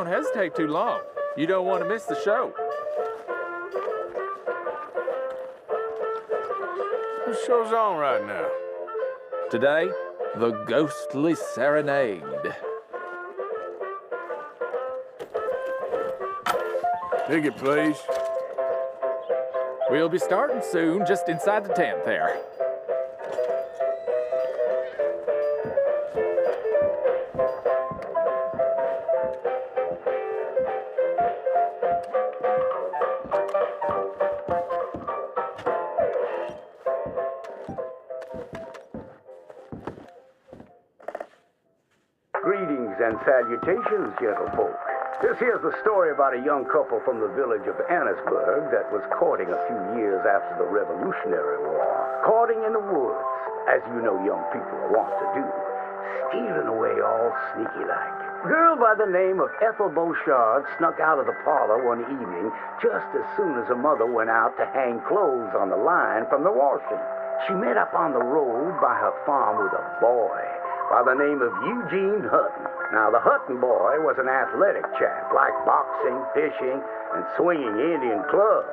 don't hesitate too long. You don't want to miss the show. What show's on right now? Today, the Ghostly Serenade. Ticket, please. We'll be starting soon, just inside the tent there. Greetings and salutations, gentlefolk. This here's the story about a young couple from the village of Annisburg that was courting a few years after the Revolutionary War. Courting in the woods, as you know young people are wont to do. Stealing away all sneaky-like. Girl by the name of Ethel Beauchard snuck out of the parlor one evening just as soon as her mother went out to hang clothes on the line from the washing. She met up on the road by her farm with a boy by the name of Eugene Hutton. Now, the Hutton boy was an athletic chap, liked boxing, fishing, and swinging Indian clubs.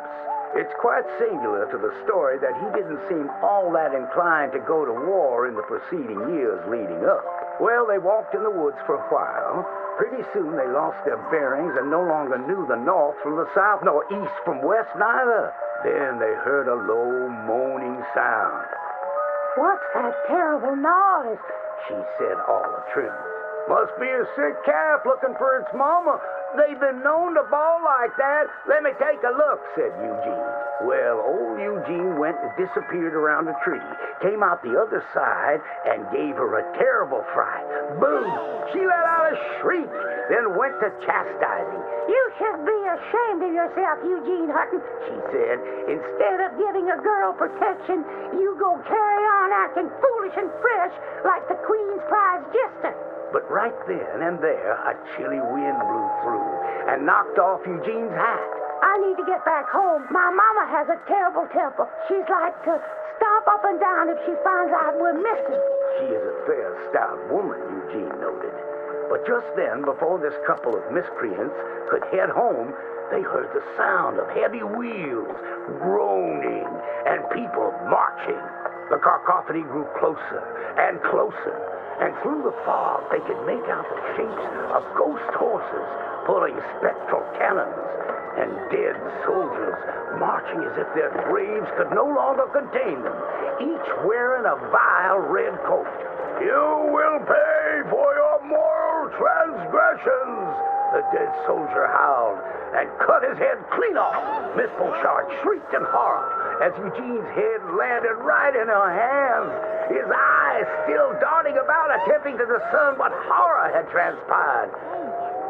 It's quite singular to the story that he didn't seem all that inclined to go to war in the preceding years leading up. Well, they walked in the woods for a while. Pretty soon they lost their bearings and no longer knew the north from the south, nor east from west neither. Then they heard a low moaning sound. "What's that terrible noise?" she said all a-trim. "Must be a sick calf looking for its mama. They've been known to bawl like that. Let me take a look," said Eugene. Well, old Eugene went and disappeared around a tree, came out the other side, and gave her a terrible fright. Boom! She let out a shriek, then went to chastising. "You should be ashamed of yourself, Eugene Hutton," she said. "Instead of giving a girl protection, you go carry on acting foolish and fresh like the Queen's prize jester." But right then and there, a chilly wind blew through and knocked off Eugene's hat. "I need to get back home. My mama has a terrible temper. She's like to stomp up and down if she finds out we're missing." She is a fair, stout woman, Eugene noted. But just then, before this couple of miscreants could head home, they heard the sound of heavy wheels, groaning, and people marching. The cacophony grew closer and closer, and through the fog they could make out the shapes of ghost horses pulling spectral cannons, and dead soldiers marching as if their graves could no longer contain them, each wearing a vile red coat. "You will pay for your moral transgressions," the dead soldier howled, and cut his head clean off. Miss Beauchard shrieked in horror as Eugene's head landed right in her hands, his eyes still darting about, attempting to discern what horror had transpired.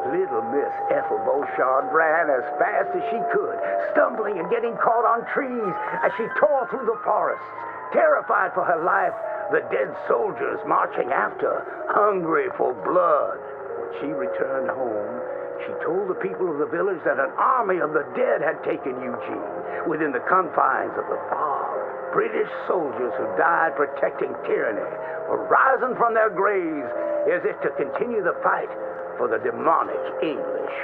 Little Miss Ethel Beauchard ran as fast as she could, stumbling and getting caught on trees as she tore through the forests, terrified for her life, the dead soldiers marching after, hungry for blood. When she returned home, she told the people of the village that an army of the dead had taken Eugene within the confines of the fog. British soldiers who died protecting tyranny were rising from their graves as if to continue the fight for the demonic English.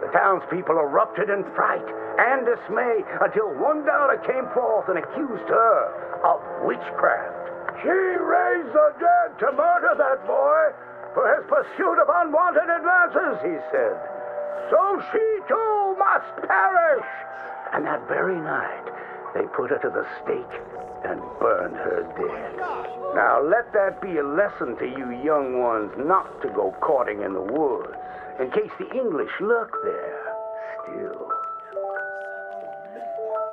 The townspeople erupted in fright and dismay until one daughter came forth and accused her of witchcraft. "She raised the dead to murder that boy for his pursuit of unwanted advances," he said. "So she too must perish." And that very night, they put her to the stake and burned her dead. Now let that be a lesson to you young ones not to go courting in the woods, in case the English lurk there still.